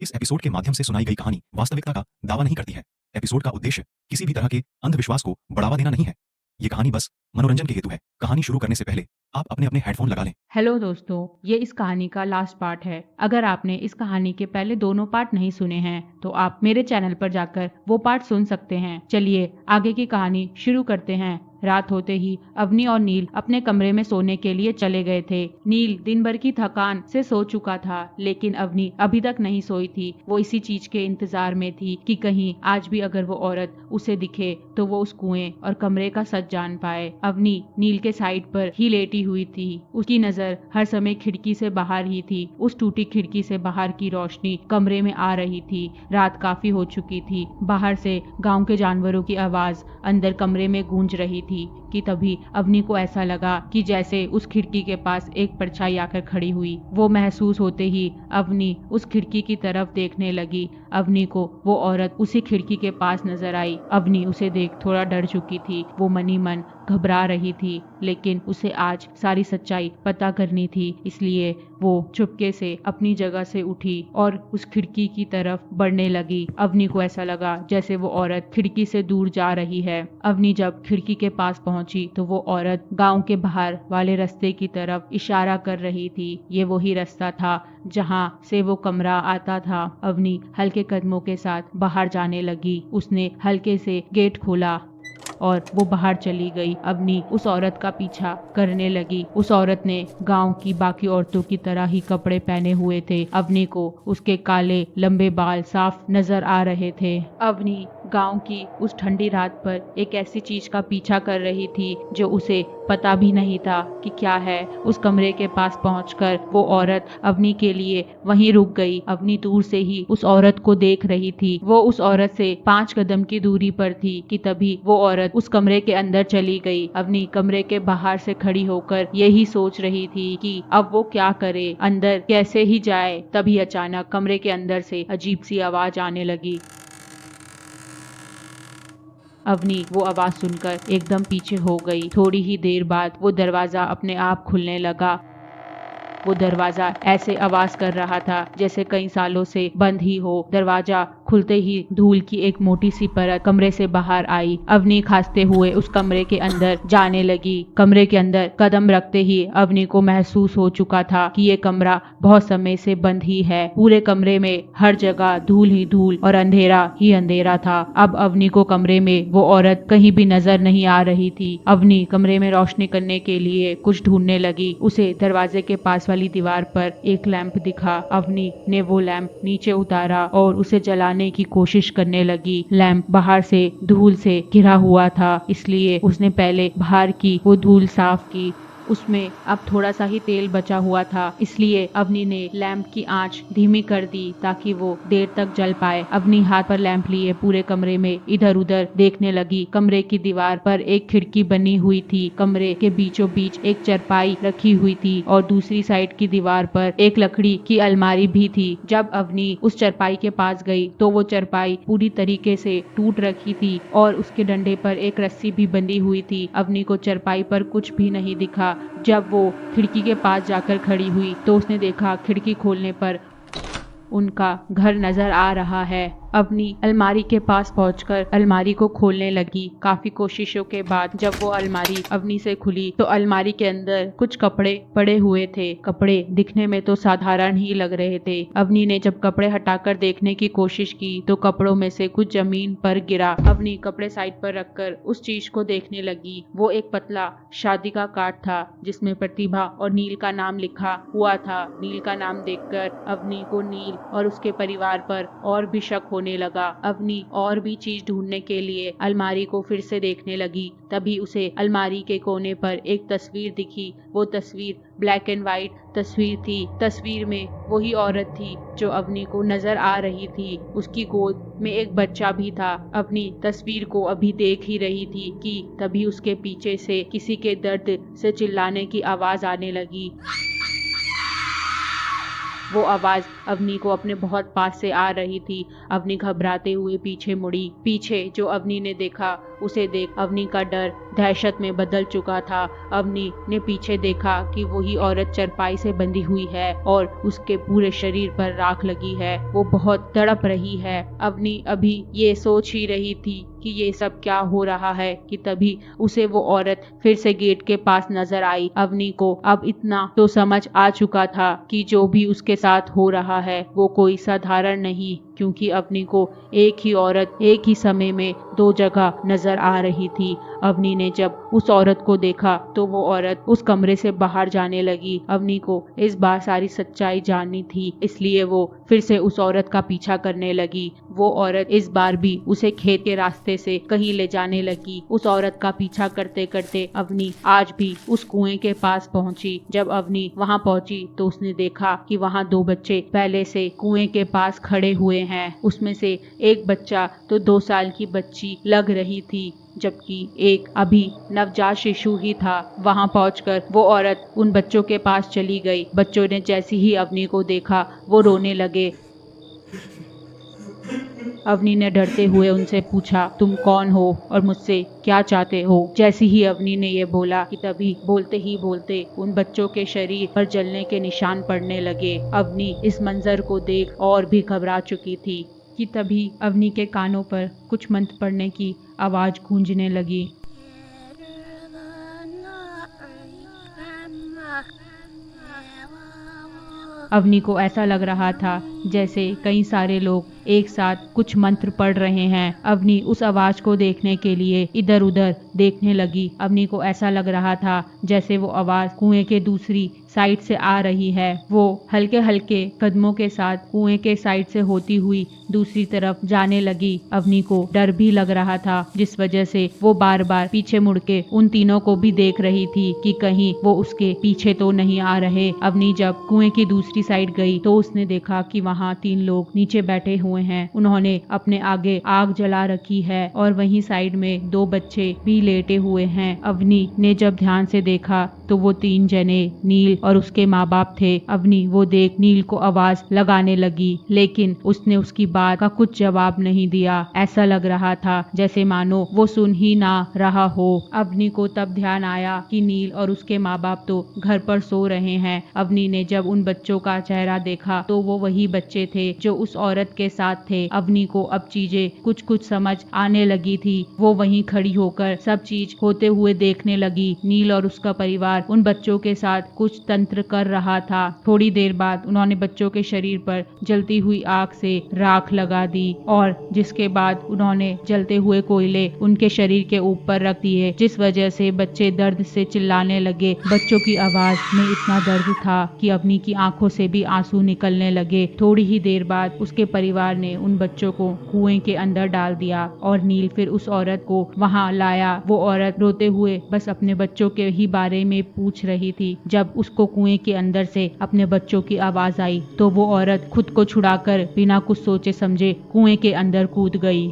इस एपिसोड के माध्यम से सुनाई गई कहानी वास्तविकता का दावा नहीं करती है। एपिसोड का उद्देश्य किसी भी तरह के अंधविश्वास को बढ़ावा देना नहीं है। ये कहानी बस मनोरंजन के हेतु है। कहानी शुरू करने से पहले आप अपने अपने हेडफोन लगा लें। हेलो दोस्तों, ये इस कहानी का लास्ट पार्ट है। अगर आपने इस कहानी के पहले दोनों पार्ट नहीं सुने हैं तो आप मेरे चैनल पर जाकर वो पार्ट सुन सकते हैं। चलिए आगे की कहानी शुरू करते हैं। रात होते ही अवनी और नील अपने कमरे में सोने के लिए चले गए थे। नील दिन भर की थकान से सो चुका था, लेकिन अवनी अभी तक नहीं सोई थी। वो इसी चीज के इंतजार में थी कि कहीं आज भी अगर वो औरत उसे दिखे तो वो उस कुएं और कमरे का सच जान पाए। अवनी नील के साइड पर ही लेटी हुई थी। उसकी नजर हर समय खिड़की से बाहर ही थी। उस टूटी खिड़की से बाहर की रोशनी कमरे में आ रही थी। रात काफी हो चुकी थी। बाहर से गांव के जानवरों की आवाज अंदर कमरे में गूंज रही थी कि तभी अवनी को ऐसा लगा कि जैसे उस खिड़की के पास एक परछाई आकर खड़ी हुई। वो महसूस होते ही अवनी उस खिड़की की तरफ देखने लगी। अवनी को वो औरत उसी खिड़की के पास नजर आई। अवनी उसे देख थोड़ा डर चुकी थी। वो मनी मन घबरा रही थी, लेकिन उसे आज सारी सच्चाई पता करनी थी। इसलिए वो चुपके से अपनी जगह से उठी और उस खिड़की की तरफ बढ़ने लगी। अवनी को ऐसा लगा जैसे वो औरत खिड़की से दूर जा रही है। अवनी जब खिड़की के पास पहुंची तो वो औरत गांव के बाहर वाले रास्ते की तरफ इशारा कर रही थी। ये वही रास्ता था जहां से वो कमरा आता था। अवनी हल्के कदमों के साथ बाहर जाने लगी। उसने हल्के से गेट खोला और वो बाहर चली गई। अवनी उस औरत का पीछा करने लगी। उस औरत ने गांव की बाकी औरतों की तरह ही कपड़े पहने हुए थे। अवनी को उसके काले लंबे बाल साफ नजर आ रहे थे। अवनी गांव की उस ठंडी रात पर एक ऐसी चीज का पीछा कर रही थी जो उसे पता भी नहीं था कि क्या है। उस कमरे के पास पहुंचकर वो औरत अवनी के लिए वहीं रुक गई। अवनी दूर से ही उस औरत को देख रही थी। वो उस औरत से 5 कदम की दूरी पर थी कि तभी वो औरत उस कमरे के अंदर चली गई। अवनी कमरे के बाहर से खड़ी होकर यही सोच रही थी कि अब वो क्या करे, अंदर कैसे ही जाए। तभी अचानक कमरे के अंदर से अजीब सी आवाज आने लगी। अवनी वो आवाज सुनकर एकदम पीछे हो गई। थोड़ी ही देर बाद वो दरवाजा अपने आप खुलने लगा। वो दरवाजा ऐसे आवाज कर रहा था जैसे कई सालों से बंद ही हो। दरवाजा खुलते ही धूल की एक मोटी सी परत कमरे से बाहर आई। अवनी खांसते हुए उस कमरे के अंदर जाने लगी। कमरे के अंदर कदम रखते ही अवनी को महसूस हो चुका था कि ये कमरा बहुत समय से बंद ही है। पूरे कमरे में हर जगह धूल ही धूल और अंधेरा ही अंधेरा था। अब अवनी को कमरे में वो औरत कहीं भी नजर नहीं आ रही थी। अवनी कमरे में रोशनी करने के लिए कुछ ढूंढने लगी। उसे दरवाजे के पास वाली दीवार पर एक लैंप दिखा। अवनी ने वो लैंप नीचे उतारा और उसे जलाने की कोशिश करने लगी। लैंप बाहर से धूल से घिरा हुआ था, इसलिए उसने पहले बाहर की वो धूल साफ की। उसमें अब थोड़ा सा ही तेल बचा हुआ था, इसलिए अवनी ने लैंप की आंच धीमी कर दी ताकि वो देर तक जल पाए। अवनी हाथ पर लैंप लिए पूरे कमरे में इधर उधर देखने लगी। कमरे की दीवार पर एक खिड़की बनी हुई थी। कमरे के बीचों बीच एक चरपाई रखी हुई थी और दूसरी साइड की दीवार पर एक लकड़ी की अलमारी भी थी। जब अवनी उस चरपाई के पास गई तो वो चरपाई पूरी तरीके से टूट रखी थी और उसके डंडे पर एक रस्सी भी बंधी हुई थी। अवनी को चरपाई पर कुछ भी नहीं दिखा। जब वो खिड़की के पास जाकर खड़ी हुई तो उसने देखा खिड़की खोलने पर उनका घर नजर आ रहा है। अवनी अलमारी के पास पहुंचकर अलमारी को खोलने लगी। काफी कोशिशों के बाद जब वो अलमारी अवनी से खुली तो अलमारी के अंदर कुछ कपड़े पड़े हुए थे। कपड़े दिखने में तो साधारण ही लग रहे थे। अवनी ने जब कपड़े हटाकर देखने की कोशिश की तो कपड़ों में से कुछ जमीन पर गिरा। अवनी कपड़े साइड पर रखकर उस चीज को देखने लगी। वो एक पतला शादी का कार्ड था जिसमें प्रतिभा और नील का नाम लिखा हुआ था। नील का नाम देखकर अवनी को नील और उसके परिवार पर और भी शक होने लगा। अवनी और भी चीज ढूंढने के लिए अलमारी को फिर से देखने लगी। तभी उसे अलमारी के कोने पर एक तस्वीर दिखी। वो तस्वीर ब्लैक एंड व्हाइट तस्वीर थी। तस्वीर में वही औरत थी जो अवनी को नजर आ रही थी। उसकी गोद में एक बच्चा भी था। अवनी तस्वीर को अभी देख ही रही थी कि तभी उसके पीछे से किसी के दर्द से चिल्लाने की आवाज आने लगी। वो आवाज अवनी को अपने बहुत पास से आ रही थी। अवनी घबराते हुए पीछे मुड़ी। पीछे जो अवनी ने देखा उसे देख अवनी का डर दहशत में बदल चुका था। अवनी ने पीछे देखा कि वही औरत चरपाई से बंधी हुई है और उसके पूरे शरीर पर राख लगी है। वो बहुत तड़प रही है। अवनी अभी ये सोच ही रही थी कि ये सब क्या हो रहा है कि तभी उसे वो औरत फिर से गेट के पास नजर आई। अवनी को अब इतना तो समझ आ चुका था कि जो भी उसके साथ हो रहा है वो कोई साधारण नहीं, क्योंकि अवनी को एक ही औरत एक ही समय में दो जगह नजर आ रही थी। अवनी ने जब उस औरत को देखा तो वो औरत उस कमरे से बाहर जाने लगी। अवनी को इस बार सारी सच्चाई जाननी थी, इसलिए वो फिर से उस औरत का पीछा करने लगी। वो औरत इस बार भी उसे खेत के रास्ते से कहीं ले जाने लगी। उस औरत का पीछा करते करते अवनी आज भी उस कुएं के पास पहुंची। जब अवनी वहां पहुंची तो उसने देखा कि वहां दो बच्चे पहले से कुएं के पास खड़े हुए हैं। उसमें से एक बच्चा तो 2 साल की बच्ची लग रही थी, जबकि एक अभी नवजात शिशु ही था। वहां पहुंचकर वो औरत उन बच्चों के पास चली गई। बच्चों ने जैसे ही अवनी को देखा वो रोने लगे। अवनी ने डरते हुए उनसे पूछा, तुम कौन हो और मुझसे क्या चाहते हो? जैसे ही अवनी ने ये बोला कि तभी बोलते ही बोलते उन बच्चों के शरीर पर जलने के निशान पड़ने लगे। अवनी इस मंजर को देख और भी घबरा चुकी थी कि तभी अवनी के कानों पर कुछ मंत्र पढ़ने की आवाज गूंजने लगी। अवनी को ऐसा लग रहा था जैसे कई सारे लोग एक साथ कुछ मंत्र पढ़ रहे हैं। अवनी उस आवाज को देखने के लिए इधर उधर देखने लगी। अवनी को ऐसा लग रहा था जैसे वो आवाज कुएं के दूसरी साइड से आ रही है। वो हल्के हल्के कदमों के साथ कुएं के साइड से होती हुई दूसरी तरफ जाने लगी। अवनी को डर भी लग रहा था, जिस वजह से वो बार बार पीछे मुड़ के उन तीनों को भी देख रही थी कि कहीं वो उसके पीछे तो नहीं आ रहे। अवनी जब कुएं की दूसरी साइड गई तो उसने देखा कि वहाँ 3 लोग नीचे बैठे हुए हैं। उन्होंने अपने आगे आग जला रखी है और वहीं साइड में 2 बच्चे भी लेटे हुए हैं। अवनी ने जब ध्यान से देखा तो वो 3 जने नील और उसके माँ बाप थे। अवनी वो देख नील को आवाज लगाने लगी, लेकिन उसने उसकी बात का कुछ जवाब नहीं दिया। ऐसा लग रहा था जैसे मानो वो सुन ही ना रहा हो। अवनी को तब ध्यान आया कि नील और उसके माँ बाप तो घर पर सो रहे हैं। अवनी ने जब उन बच्चों का चेहरा देखा तो वो वही बच्चे थे जो उस औरत के साथ थे। अवनी को अब चीजें कुछ कुछ समझ आने लगी थी। वो वहीं खड़ी होकर सब चीज होते हुए देखने लगी। नील और उसका परिवार उन बच्चों के साथ कुछ तंत्र कर रहा था। थोड़ी देर बाद उन्होंने बच्चों के शरीर पर जलती हुई आग से राख लगा दी और जिसके बाद उन्होंने जलते हुए कोयले उनके शरीर के ऊपर रख दिए, जिस वजह से बच्चे दर्द से चिल्लाने लगे। बच्चों की आवाज में इतना दर्द था कि अवनी की आंखों से भी आंसू निकलने लगे। थोड़ी ही देर बाद उसके परिवार ने उन बच्चों को कुएं के अंदर डाल दिया और नील फिर उस औरत को वहां लाया। वो औरत रोते हुए बस अपने बच्चों के ही बारे में पूछ रही थी। जब उसको कुएं के अंदर से अपने बच्चों की आवाज आई तो वो औरत खुद को छुड़ाकर बिना कुछ सोचे समझे कुएं के अंदर कूद गई।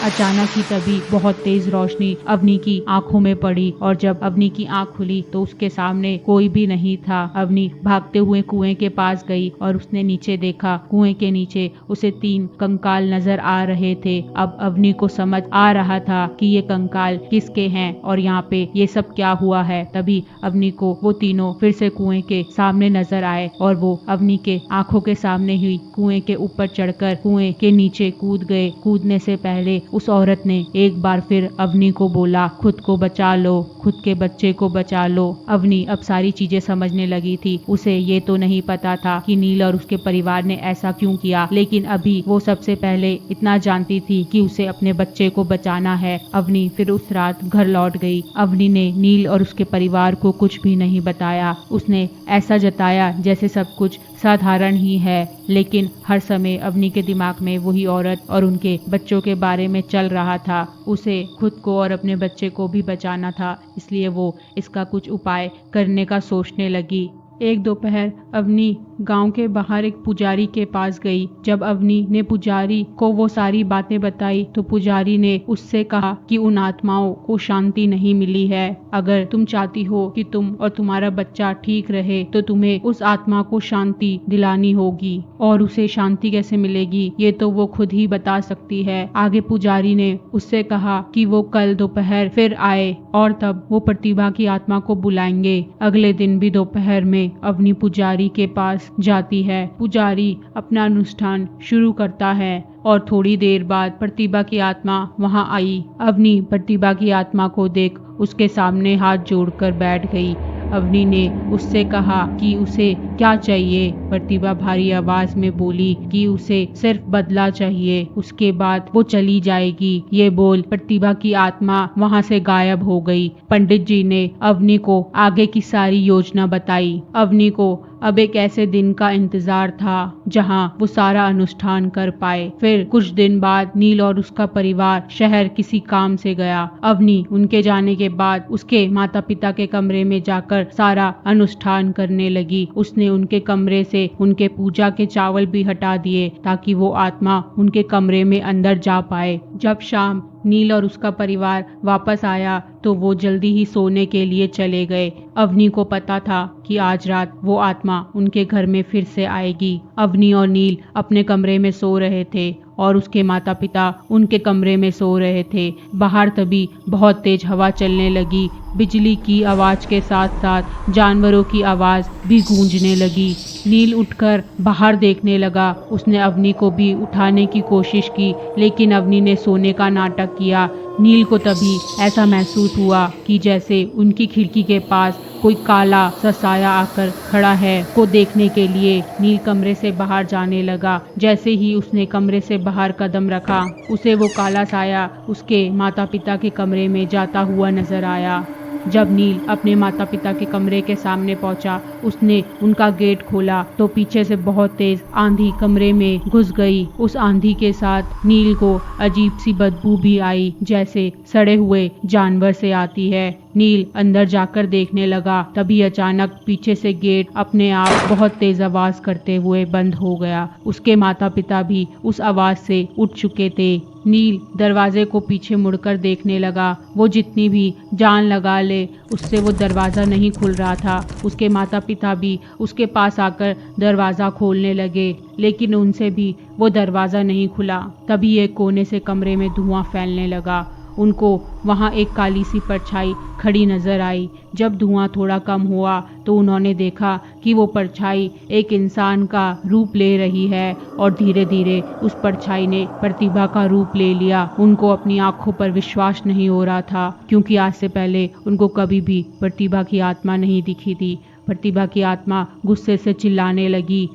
अचानक ही तभी बहुत तेज रोशनी अवनी की आंखों में पड़ी और जब अवनी की आंख खुली तो उसके सामने कोई भी नहीं था। अवनी भागते हुए कुएं के पास गई और उसने नीचे देखा। कुएं के नीचे उसे 3 कंकाल नजर आ रहे थे। अब अवनी को समझ आ रहा था कि ये कंकाल किसके हैं और यहाँ पे ये सब क्या हुआ है। तभी अवनी को वो तीनों फिर से कुएं के सामने नजर आए और वो अवनी के आंखों के सामने ही कुएं के ऊपर चढ़कर कुएं के नीचे कूद गए। कूदने से पहले उस औरत ने एक बार फिर अवनी को बोला, खुद को बचा लो, खुद के बच्चे को बचा लो। अवनी अब सारी चीजें समझने लगी थी। उसे ये तो नहीं पता था कि नील और उसके परिवार ने ऐसा क्यों किया, लेकिन अभी वो सबसे पहले इतना जानती थी कि उसे अपने बच्चे को बचाना है। अवनी फिर उस रात घर लौट गई। अवनी ने नील और उसके परिवार को कुछ भी नहीं बताया। उसने ऐसा जताया जैसे सब कुछ साधारण ही है, लेकिन हर समय अवनी के दिमाग में वही औरत और उनके बच्चों के बारे में चल रहा था। उसे खुद को और अपने बच्चे को भी बचाना था, इसलिए वो इसका कुछ उपाय करने का सोचने लगी। एक दोपहर अवनी गांव के बाहर एक पुजारी के पास गई। जब अवनी ने पुजारी को वो सारी बातें बताई तो पुजारी ने उससे कहा कि उन आत्माओं को शांति नहीं मिली है। अगर तुम चाहती हो कि तुम और तुम्हारा बच्चा ठीक रहे तो तुम्हें उस आत्मा को शांति दिलानी होगी, और उसे शांति कैसे मिलेगी ये तो वो खुद ही बता सकती है। आगे पुजारी ने उससे कहा कि वो कल दोपहर फिर आए और तब वो प्रतिभा की आत्मा को बुलाएंगे। अगले दिन भी दोपहर में अवनी पुजारी के पास जाती है। पुजारी अपना अनुष्ठान शुरू करता है और थोड़ी देर बाद प्रतिभा की आत्मा वहां आई। अवनी प्रतिभा की आत्मा को देख उसके सामने हाथ जोड़कर बैठ गई। अवनी ने उससे कहा कि उसे क्या चाहिए। प्रतिभा भारी आवाज में बोली कि उसे सिर्फ बदला चाहिए, उसके बाद वो चली जाएगी। ये बोल प्रतिभा की आत्मा वहां से गायब हो गई। पंडित जी ने अवनी को आगे की सारी योजना बताई। अवनी को अब एक ऐसे दिन का इंतजार था जहां वो सारा अनुष्ठान कर पाए। फिर कुछ दिन बाद नील और उसका परिवार शहर किसी काम से गया। अवनी उनके जाने के बाद उसके माता पिता के कमरे में जाकर सारा अनुष्ठान करने लगी। उसने उनके कमरे से उनके पूजा के चावल भी हटा दिए ताकि वो आत्मा उनके कमरे में अंदर जा पाए। जब शाम नील और उसका परिवार वापस आया तो वो जल्दी ही सोने के लिए चले गए। अवनी को पता था कि आज रात वो आत्मा उनके घर में फिर से आएगी। अवनी और नील अपने कमरे में सो रहे थे और उसके माता पिता उनके कमरे में सो रहे थे। बाहर तभी बहुत तेज हवा चलने लगी। बिजली की आवाज के साथ साथ जानवरों की आवाज भी गूंजने लगी। नील उठकर बाहर देखने लगा। उसने अवनी को भी उठाने की कोशिश की लेकिन अवनी ने सोने का नाटक किया। नील को तभी ऐसा महसूस हुआ कि जैसे उनकी खिड़की के पास कोई काला सा साया आकर खड़ा है। को देखने के लिए नील कमरे से बाहर जाने लगा। जैसे ही उसने कमरे से बाहर कदम रखा उसे वो काला साया उसके माता पिता के कमरे में जाता हुआ नजर आया। जब नील अपने माता पिता के कमरे के सामने पहुंचा उसने उनका गेट खोला तो पीछे से बहुत तेज आंधी कमरे में घुस गई। उस आंधी के साथ नील को अजीब सी बदबू भी आई जैसे सड़े हुए जानवर से आती है। नील अंदर जाकर देखने लगा। तभी अचानक पीछे से गेट अपने आप बहुत तेज आवाज करते हुए बंद हो गया। उसके माता पिता भी उस आवाज से उठ चुके थे। नील दरवाजे को पीछे मुड़कर देखने लगा। वो जितनी भी जान लगा ले उससे वो दरवाजा नहीं खुल रहा था। उसके माता पिता भी उसके पास आकर दरवाजा खोलने लगे लेकिन उनसे भी वो दरवाजा नहीं खुला। तभी एक कोने से कमरे में धुआं फैलने लगा। उनको वहां एक काली सी परछाई खड़ी नजर आई। जब धुआं थोड़ा कम हुआ तो उन्होंने देखा कि वो परछाई एक इंसान का रूप ले रही है और धीरे धीरे उस परछाई ने प्रतिभा का रूप ले लिया। उनको अपनी आंखों पर विश्वास नहीं हो रहा था क्योंकि आज से पहले उनको कभी भी प्रतिभा की आत्मा नहीं दिखी थी। प्रतिभा की आत्मा गुस्से से चिल्लाने लगी।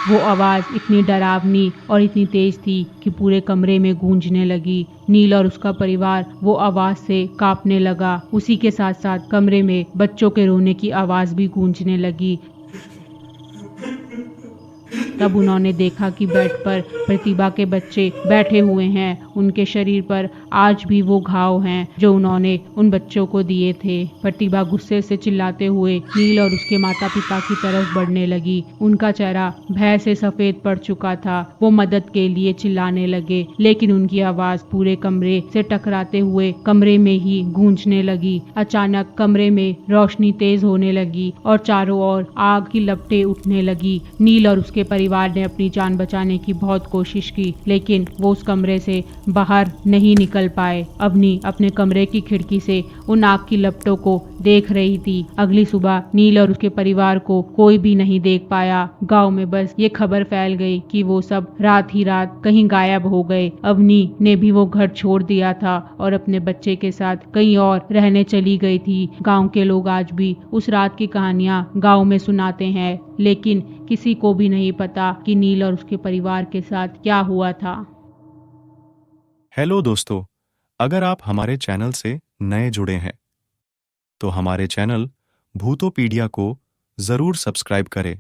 वो आवाज इतनी डरावनी और इतनी तेज थी कि पूरे कमरे में गूंजने लगी। नील और उसका परिवार वो आवाज से कांपने लगा। उसी के साथ साथ कमरे में बच्चों के रोने की आवाज भी गूंजने लगी। तब उन्होंने देखा कि बेड पर प्रतिभा के बच्चे बैठे हुए हैं। उनके शरीर पर आज भी वो घाव हैं जो उन्होंने उन बच्चों को दिए थे। प्रतिभा गुस्से से चिल्लाते हुए नील और उसके माता पिता की तरफ बढ़ने लगी। उनका चेहरा भय से सफेद पड़ चुका था। वो मदद के लिए चिल्लाने लगे लेकिन उनकी आवाज पूरे कमरे से टकराते हुए कमरे में ही गूंजने लगी। अचानक कमरे में रोशनी तेज होने लगी और चारों ओर आग की लपटें उठने लगी। नील और उसके परिवार ने अपनी जान बचाने की बहुत कोशिश की लेकिन वो उस कमरे से बाहर नहीं निकल पाए। अवनी अपने कमरे की खिड़की से उन आग की लपटों को देख रही थी। अगली सुबह नील और उसके परिवार को कोई भी नहीं देख पाया। गांव में बस ये खबर फैल गई कि वो सब रात ही रात कहीं गायब हो गए। अवनी ने भी वो घर छोड़ दिया था और अपने बच्चे के साथ कहीं और रहने चली गई थी। गांव के लोग आज भी उस रात की कहानियां गांव में सुनाते हैं लेकिन किसी को भी नहीं पता कि नील और उसके परिवार के साथ क्या हुआ था। हेलो दोस्तों, अगर आप हमारे चैनल से नए जुड़े हैं तो हमारे चैनल भूतोपीडिया को जरूर सब्सक्राइब करें